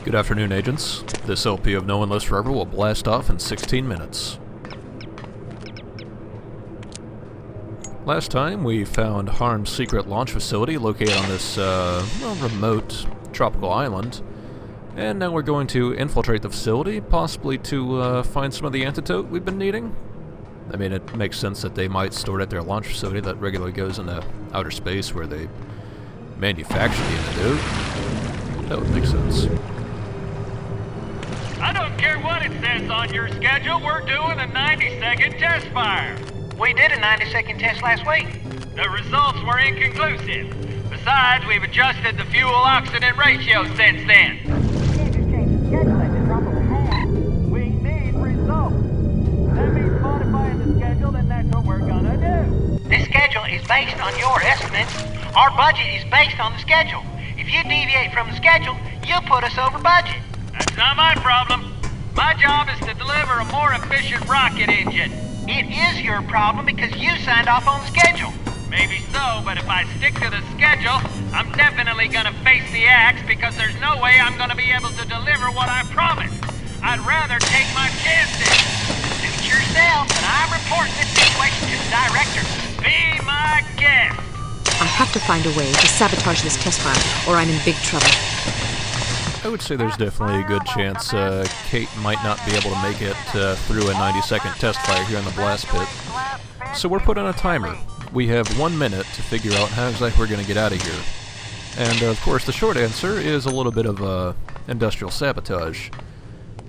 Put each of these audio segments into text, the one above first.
Good afternoon, agents. This LP of No One Lives Forever will blast off in 16 minutes. Last time, we found Harm's secret launch facility located on this, remote tropical island. And now we're going to infiltrate the facility, possibly to find some of the antidote we've been needing. I mean, it makes sense that they might store it at their launch facility that regularly goes into outer space where they manufacture the antidote. That would make sense. I don't care what it says on your schedule, we're doing a 90-second test fire. We did a 90-second test last week. The results were inconclusive. Besides, we've adjusted the fuel-oxygen ratio since then. We need results. That means modifying the schedule, and that's what we're gonna do. This schedule is based on your estimates. Our budget is based on the schedule. If you deviate from the schedule, you'll put us over budget. That's not my problem. My job is to deliver a more efficient rocket engine. It is your problem because you signed off on the schedule. Maybe so, but if I stick to the schedule, I'm definitely gonna face the axe because there's no way I'm gonna be able to deliver what I promised. I'd rather take my chances. Suit yourself, and I'm reporting this situation to the director. Be my guest. I have to find a way to sabotage this test fire, or I'm in big trouble. I would say there's definitely a good chance Kate might not be able to make it through a 90-second test fire here in the blast pit. So we're putting a timer. We have 1 minute to figure out how exactly we're going to get out of here. And of course the short answer is a little bit of industrial sabotage.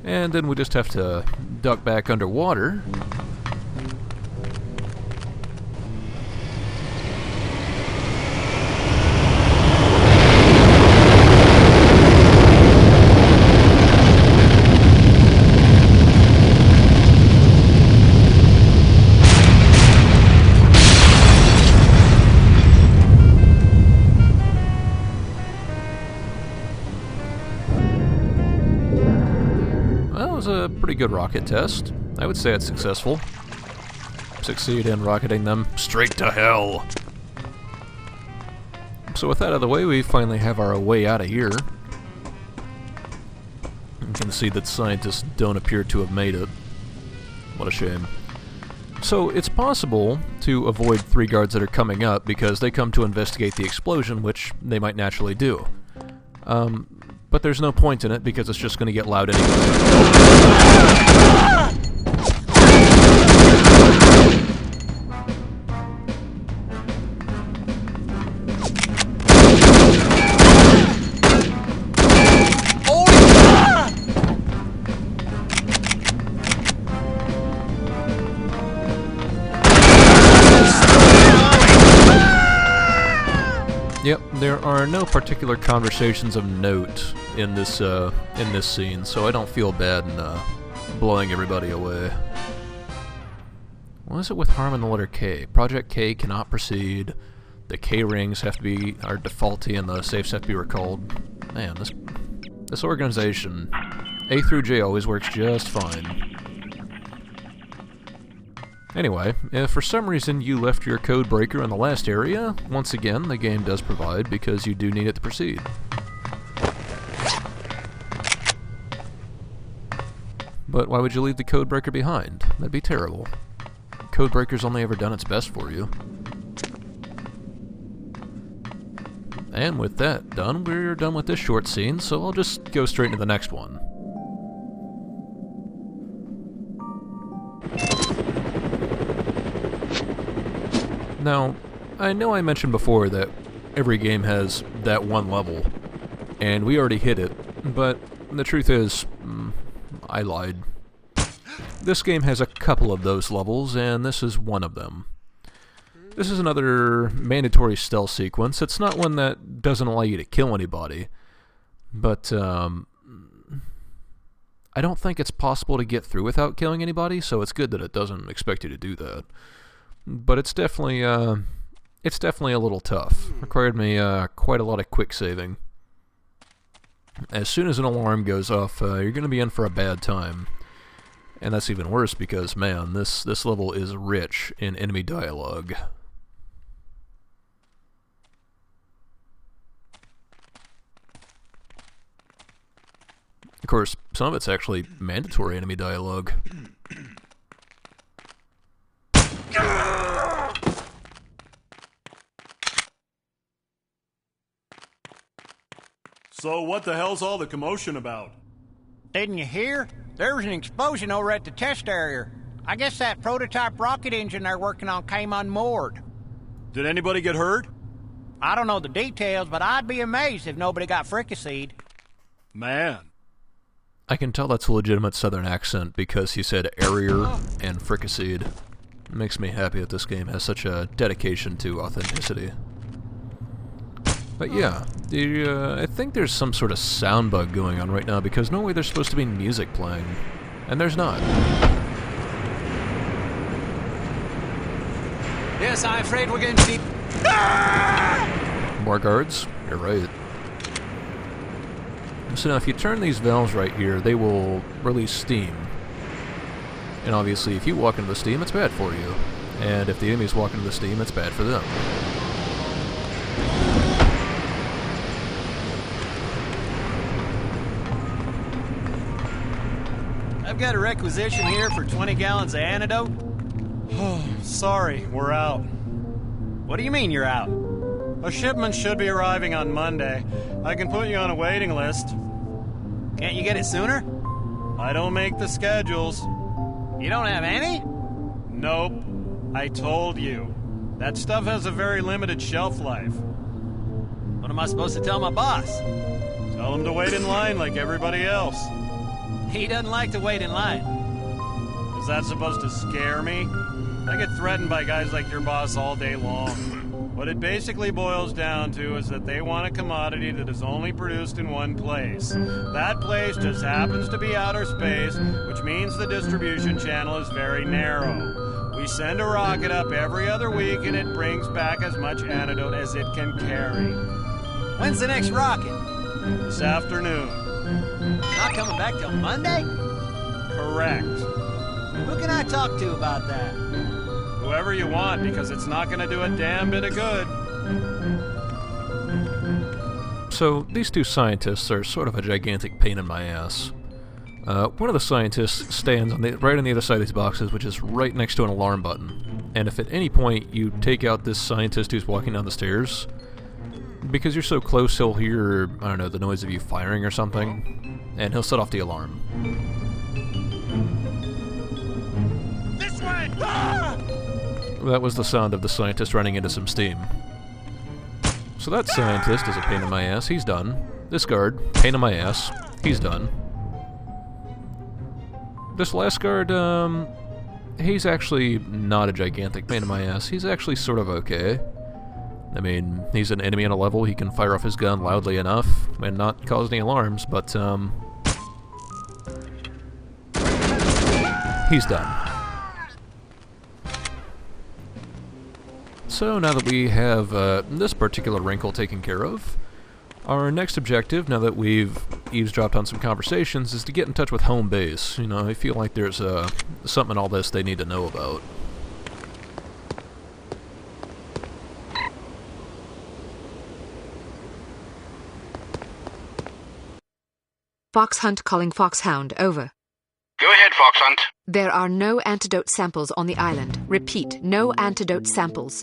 And then we just have to duck back underwater. A pretty good rocket test. I would say it's successful. Succeed in rocketing them straight to hell. So with that out of the way, we finally have our way out of here. You can see that scientists don't appear to have made it. What a shame. So it's possible to avoid 3 guards that are coming up because they come to investigate the explosion, which they might naturally do. But there's no point in it because it's just going to get loud anyway. Yep, there are no particular conversations of note in this scene, so I don't feel bad in blowing everybody away. What is it with Harm and the letter K? Project K cannot proceed. The K rings are defaulty, and the safes have to be recalled. Man, this organization, A through J, always works just fine. Anyway, if for some reason you left your code breaker in the last area, once again, the game does provide because you do need it to proceed. But why would you leave the code breaker behind? That'd be terrible. Code breaker's only ever done its best for you. And with that done, we're done with this short scene, so I'll just go straight into the next one. Now, I know I mentioned before that every game has that one level, and we already hit it, but the truth is, I lied. This game has a couple of those levels, and this is one of them. This is another mandatory stealth sequence. It's not one that doesn't allow you to kill anybody, but I don't think it's possible to get through without killing anybody, so it's good that it doesn't expect you to do that. But it's definitely a little tough. Required me quite a lot of quick saving. As soon as an alarm goes off, you're going to be in for a bad time. And that's even worse because, man, this level is rich in enemy dialogue. course, some of it's actually mandatory enemy dialogue. So what the hell's all the commotion about? Didn't you hear? There was an explosion over at the test area. I guess that prototype rocket engine they're working on came unmoored. Did anybody get hurt? I don't know the details, but I'd be amazed if nobody got fricasseed. Man. I can tell that's a legitimate southern accent because he said area and fricasseed. It makes me happy that this game has such a dedication to authenticity. But yeah, I think there's some sort of sound bug going on right now because normally there's supposed to be music playing, and there's not. Yes, I'm afraid we're going to need... More guards? You're right. So now if you turn these valves right here, they will release steam. And obviously if you walk into the steam, it's bad for you. And if the enemies walk into the steam, it's bad for them. I've got a requisition here for 20 gallons of antidote. Oh, sorry, we're out. What do you mean you're out? A shipment should be arriving on Monday. I can put you on a waiting list. Can't you get it sooner? I don't make the schedules. You don't have any? Nope. I told you. That stuff has a very limited shelf life. What am I supposed to tell my boss? Tell him to wait in line like everybody else. He doesn't like to wait in line. Is that supposed to scare me? I get threatened by guys like your boss all day long. What it basically boils down to is that they want a commodity that is only produced in one place. That place just happens to be outer space, which means the distribution channel is very narrow. We send a rocket up every other week and it brings back as much antidote as it can carry. When's the next rocket? This afternoon. Not coming back till Monday? Correct. Who can I talk to about that? Whoever you want, because it's not going to do a damn bit of good. So, these two scientists are sort of a gigantic pain in my ass. One of the scientists stands right on the other side of these boxes, which is right next to an alarm button. And if at any point you take out this scientist who's walking down the stairs, because you're so close, he'll hear, I don't know, the noise of you firing or something, and he'll set off the alarm. This way! Ah! That was the sound of the scientist running into some steam. So that scientist is a pain in my ass, he's done. This guard, pain in my ass, he's done. This last guard, he's actually not a gigantic pain in my ass, he's actually sort of okay. I mean, he's an enemy on a level, he can fire off his gun loudly enough and not cause any alarms, but, he's done. So now that we have this particular wrinkle taken care of, our next objective, now that we've eavesdropped on some conversations, is to get in touch with home base. You know, I feel like there's something in all this they need to know about. Fox Hunt calling Foxhound, over. Go ahead, Fox Hunt. There are no antidote samples on the island. Repeat, no antidote samples.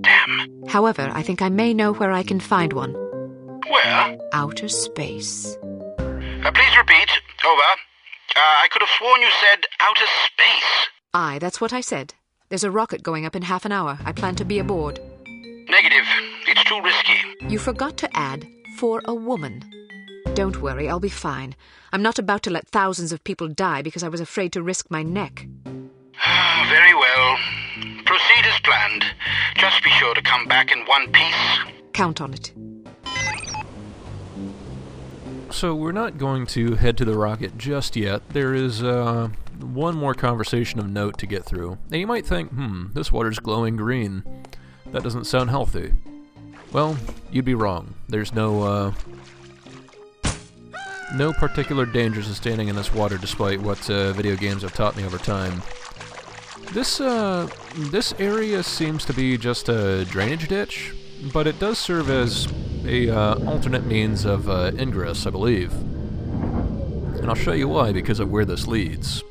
Damn. However, I think I may know where I can find one. Where? Outer space. Please repeat. Over. I could have sworn you said outer space. Aye, that's what I said. There's a rocket going up in half an hour. I plan to be aboard. Negative. It's too risky. You forgot to add, for a woman. Don't worry, I'll be fine. I'm not about to let thousands of people die because I was afraid to risk my neck. Very well. Proceed as planned. Just be sure to come back in one piece. Count on it. So we're not going to head to the rocket just yet. There is one more conversation of note to get through. Now you might think, this water's glowing green. That doesn't sound healthy. Well, you'd be wrong. There's no particular dangers in standing in this water, despite what video games have taught me over time. This area seems to be just a drainage ditch, but it does serve as a alternate means of ingress, I believe. And I'll show you why because of where this leads.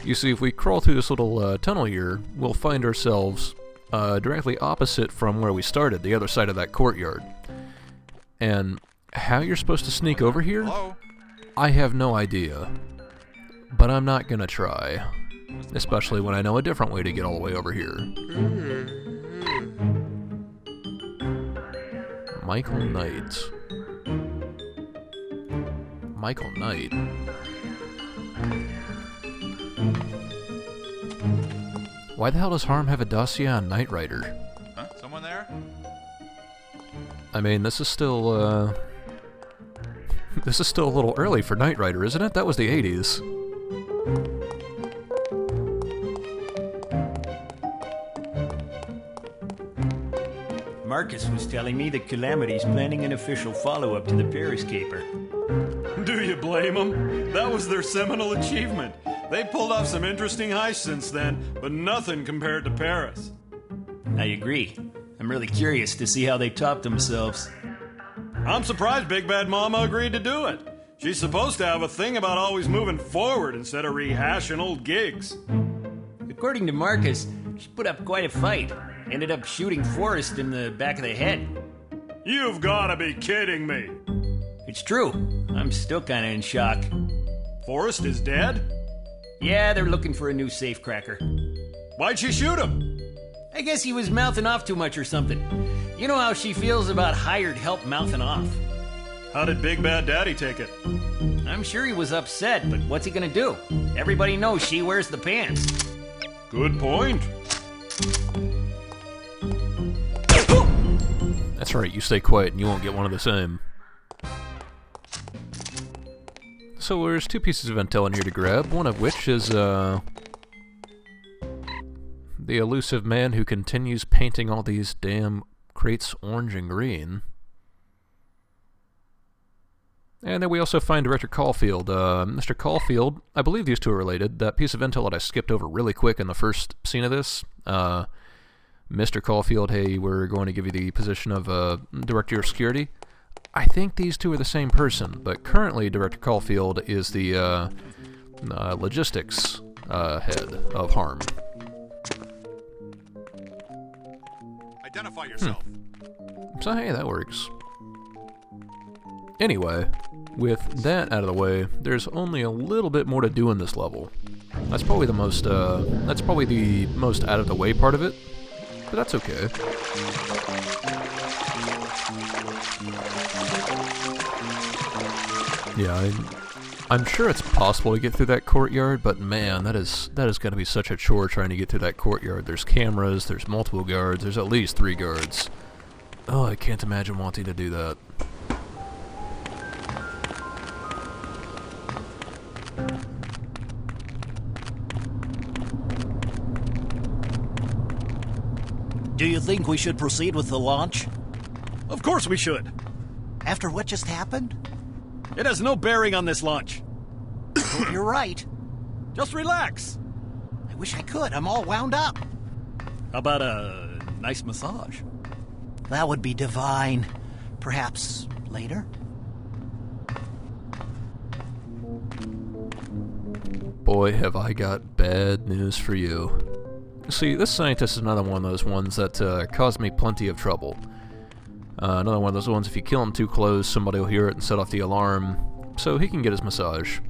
You see, if we crawl through this little tunnel here, we'll find ourselves directly opposite from where we started, the other side of that courtyard. And how you're supposed to sneak over here? Hello? I have no idea. But I'm not gonna try. Especially when I know a different way to get all the way over here. Michael Knight. Michael Knight. Why the hell does Harm have a dossier on Knight Rider? Huh? Someone there? I mean, this is still, this is still a little early for Knight Rider, isn't it? That was the 80s. Marcus was telling me that Calamity's planning an official follow-up to the Paris caper. Do you blame them? That was their seminal achievement. They pulled off some interesting heists since then, but nothing compared to Paris. I agree. I'm really curious to see how they top themselves. I'm surprised Big Bad Mama agreed to do it. She's supposed to have a thing about always moving forward instead of rehashing old gigs. According to Marcus, she put up quite a fight. Ended up shooting Forrest in the back of the head. You've gotta be kidding me. It's true. I'm still kinda in shock. Forrest is dead? Yeah, they're looking for a new safecracker. Why'd she shoot him? I guess he was mouthing off too much or something. You know how she feels about hired help mouthing off. How did Big Bad Daddy take it? I'm sure he was upset, but what's he gonna do? Everybody knows she wears the pants. Good point. That's right, you stay quiet and you won't get one of the same. So there's two pieces of intel in here to grab, one of which is, the elusive man who continues painting all these damn crates orange and green. And then we also find Director Caulfield. Mr. Caulfield, I believe these two are related. That piece of intel that I skipped over really quick in the first scene of this, Mr. Caulfield, hey, we're going to give you the position of Director of Security. I think these two are the same person, but currently Director Caulfield is the logistics head of Harm. Identify yourself. So hey, that works. Anyway, with that out of the way, there's only a little bit more to do in this level. That's probably the most out of the way part of it, but that's okay. Yeah, I'm sure it's possible to get through that courtyard, but man, that is going to be such a chore trying to get through that courtyard. There's cameras, there's multiple guards, there's at least 3 guards. Oh, I can't imagine wanting to do that. Do you think we should proceed with the launch? Of course we should. After what just happened? It has no bearing on this launch. You're right. Just relax. I wish I could. I'm all wound up. How about a nice massage? That would be divine. Perhaps later? Boy, have I got bad news for you. See, this scientist is another one of those ones that caused me plenty of trouble. Another one of those ones, if you kill him too close, somebody will hear it and set off the alarm, so he can get his massage.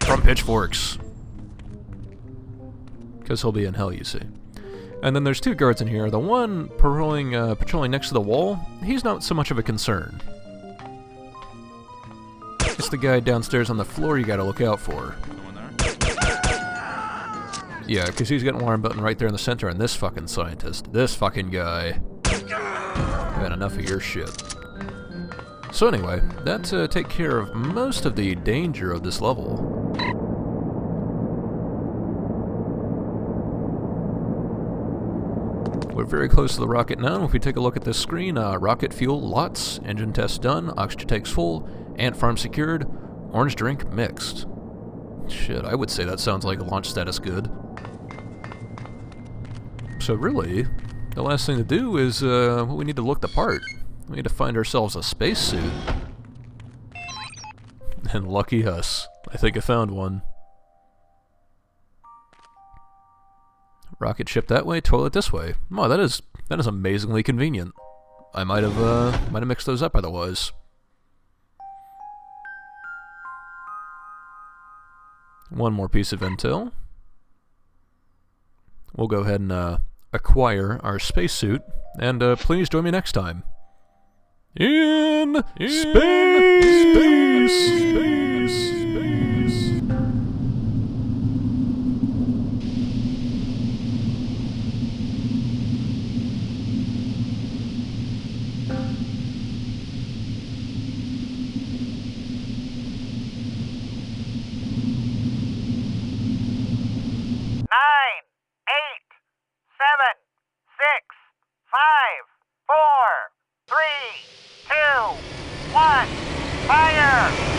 From pitchforks. Because he'll be in hell, you see. And then there's 2 guards in here. The one patrolling next to the wall, he's not so much of a concern. It's the guy downstairs on the floor you gotta look out for. Yeah, because he's got an alarm button right there in the center, and this fucking scientist, this fucking guy, I've had enough of your shit. So anyway, that take care of most of the danger of this level. We're very close to the rocket now. If we take a look at this screen, rocket fuel lots, engine test done, oxygen tanks full, ant farm secured, orange drink mixed. Shit, I would say that sounds like launch status good. So really, the last thing to do is, we need to look the part. We need to find ourselves a spacesuit. And lucky us. I think I found one. Rocket ship that way, toilet this way. Oh, that is amazingly convenient. I might have mixed those up otherwise. One more piece of intel. We'll go ahead and acquire our spacesuit, and please join me next time. In space. Nine, 8, 7, 6, 5, 4, 3, 2, 1, fire!